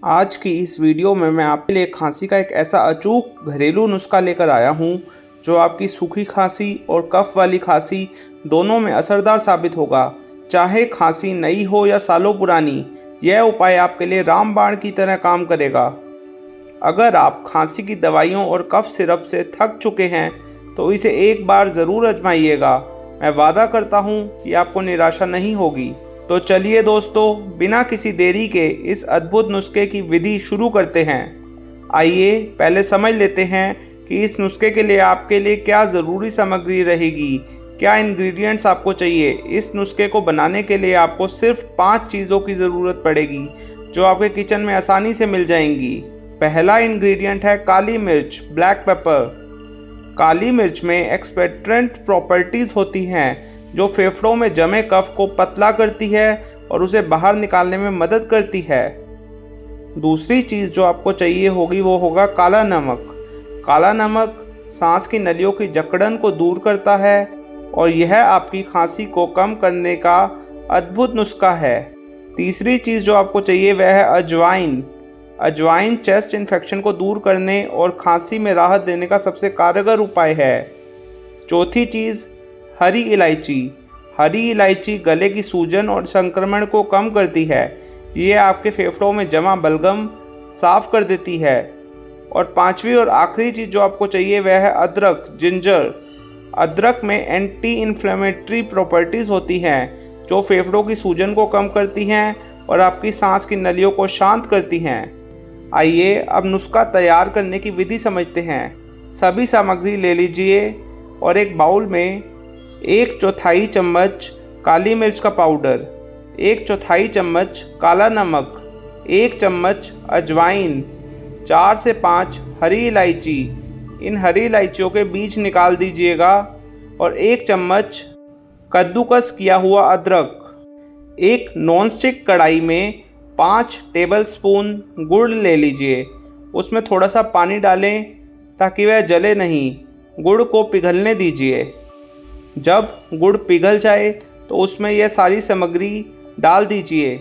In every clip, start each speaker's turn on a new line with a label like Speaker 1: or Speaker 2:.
Speaker 1: आज की इस वीडियो में मैं आपके लिए खांसी का एक ऐसा अचूक घरेलू नुस्खा लेकर आया हूं जो आपकी सूखी खांसी और कफ वाली खांसी दोनों में असरदार साबित होगा। चाहे खांसी नई हो या सालों पुरानी, यह उपाय आपके लिए रामबाण की तरह काम करेगा। अगर आप खांसी की दवाइयों और कफ सिरप से थक चुके हैं तो इसे एक बार ज़रूर आजमाइएगा। मैं वादा करता हूं कि आपको निराशा नहीं होगी। तो चलिए दोस्तों, बिना किसी देरी के इस अद्भुत नुस्खे की विधि शुरू करते हैं। आइए पहले समझ लेते हैं कि इस नुस्खे के लिए आपके लिए क्या ज़रूरी सामग्री रहेगी, क्या इंग्रेडिएंट्स आपको चाहिए। इस नुस्खे को बनाने के लिए आपको सिर्फ 5 चीज़ों की ज़रूरत पड़ेगी जो आपके किचन में आसानी से मिल जाएंगी। पहला इंग्रेडिएंट है काली मिर्च, ब्लैक पेपर। काली मिर्च में एक्सपेक्ट्रेंट प्रॉपर्टीज़ होती हैं जो फेफड़ों में जमे कफ को पतला करती है और उसे बाहर निकालने में मदद करती है। दूसरी चीज़ जो आपको चाहिए होगी वो होगा काला नमक। काला नमक सांस की नलियों की जकड़न को दूर करता है और यह आपकी खांसी को कम करने का अद्भुत नुस्खा है। तीसरी चीज़ जो आपको चाहिए वह है अजवाइन। अजवाइन चेस्ट इन्फेक्शन को दूर करने और खांसी में राहत देने का सबसे कारगर उपाय है। चौथी चीज़ हरी इलायची। हरी इलायची गले की सूजन और संक्रमण को कम करती है। ये आपके फेफड़ों में जमा बलगम साफ कर देती है। और पांचवी और आखिरी चीज़ जो आपको चाहिए वह है अदरक, जिंजर। अदरक में एंटी इन्फ्लेमेटरी प्रॉपर्टीज़ होती हैं जो फेफड़ों की सूजन को कम करती हैं और आपकी सांस की नलियों को शांत करती हैं। आइए अब नुस्खा तैयार करने की विधि समझते हैं। सभी सामग्री ले लीजिए और एक बाउल में 1/4 चम्मच काली मिर्च का पाउडर, 1/4 चम्मच काला नमक, 1 चम्मच अजवाइन, 4 से 5 हरी इलायची। इन हरी इलायचियों के बीज निकाल दीजिएगा और 1 चम्मच कद्दूकस किया हुआ अदरक। एक नॉनस्टिक कढ़ाई में 5 टेबलस्पून गुड़ ले लीजिए। उसमें थोड़ा सा पानी डालें ताकि वह जले नहीं। गुड़ को पिघलने दीजिए। जब गुड़ पिघल जाए तो उसमें यह सारी सामग्री डाल दीजिए।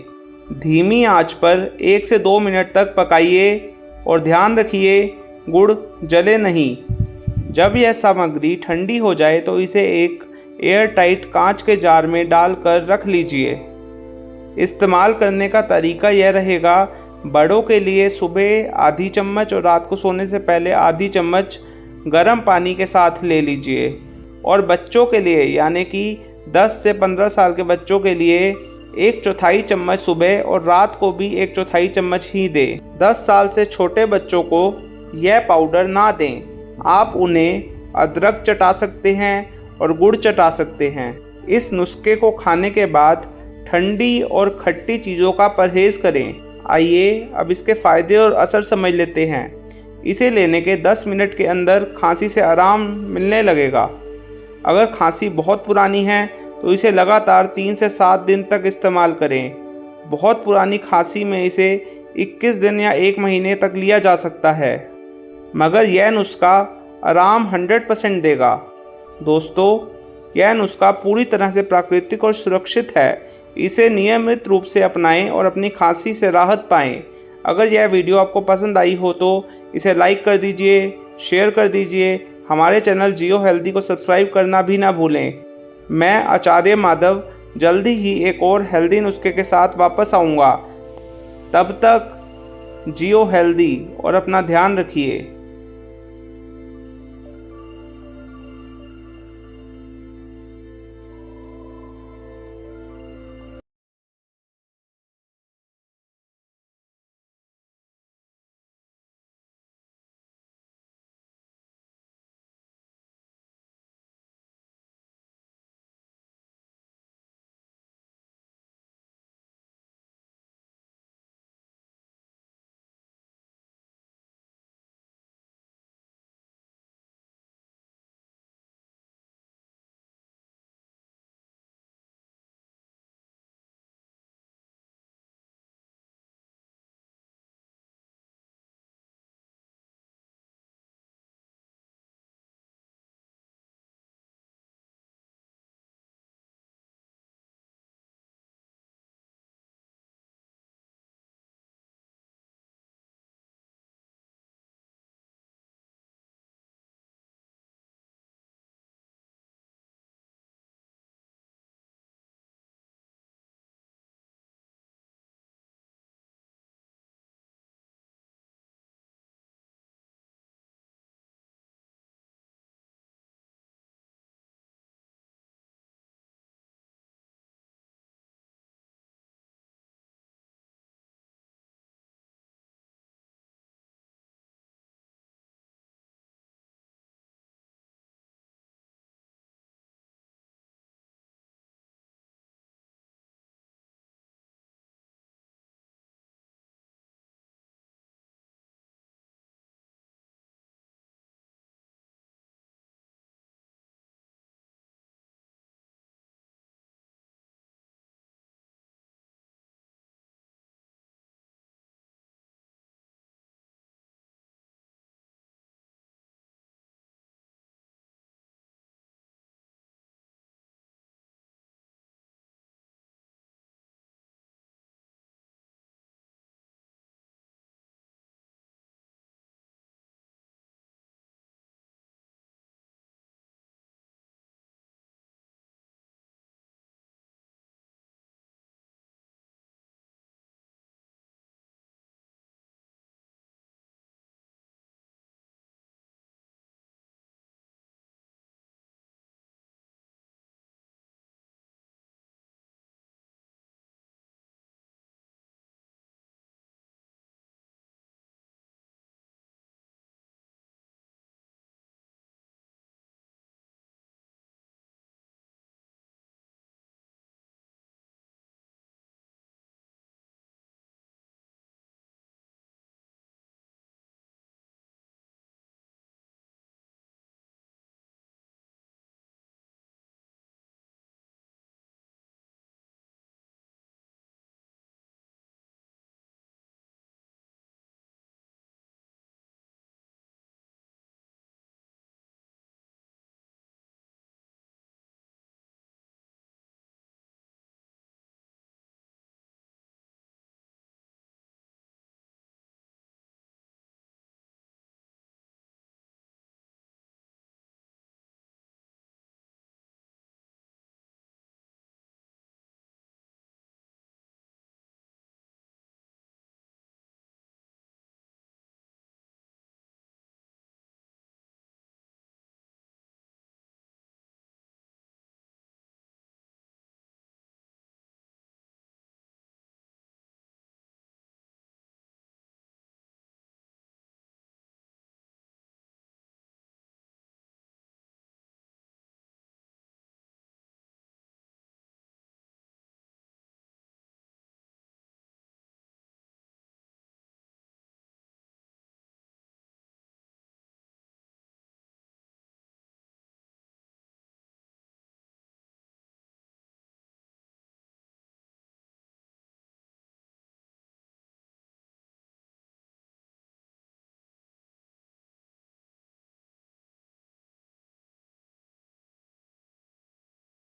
Speaker 1: धीमी आंच पर 1 से 2 मिनट तक पकाइए और ध्यान रखिए गुड़ जले नहीं। जब यह सामग्री ठंडी हो जाए तो इसे एक एयर टाइट कांच के जार में डालकर रख लीजिए। इस्तेमाल करने का तरीका यह रहेगा। बड़ों के लिए सुबह आधी चम्मच और रात को सोने से पहले आधी चम्मच गर्म पानी के साथ ले लीजिए। और बच्चों के लिए यानी कि 10 से 15 साल के बच्चों के लिए 1/4 चम्मच सुबह और रात को भी 1/4 चम्मच ही दें। 10 साल से छोटे बच्चों को यह पाउडर ना दें। आप उन्हें अदरक चटा सकते हैं और गुड़ चटा सकते हैं। इस नुस्खे को खाने के बाद ठंडी और खट्टी चीज़ों का परहेज़ करें। आइए अब इसके फ़ायदे और असर समझ लेते हैं। इसे लेने के 10 मिनट के अंदर खांसी से आराम मिलने लगेगा। अगर खांसी बहुत पुरानी है तो इसे लगातार 3 से 7 दिन तक इस्तेमाल करें। बहुत पुरानी खांसी में इसे 21 दिन या 1 महीने तक लिया जा सकता है, मगर यह नुस्खा आराम 100% देगा। दोस्तों, यह नुस्खा पूरी तरह से प्राकृतिक और सुरक्षित है। इसे नियमित रूप से अपनाएं और अपनी खांसी से राहत पाएं। अगर यह वीडियो आपको पसंद आई हो तो इसे लाइक कर दीजिए, शेयर कर दीजिए। हमारे चैनल जियो हेल्दी को सब्सक्राइब करना भी ना भूलें। मैं आचार्य माधव जल्दी ही एक और हेल्दी नुस्खे के साथ वापस आऊँगा। तब तक जियो हेल्दी और अपना ध्यान रखिए।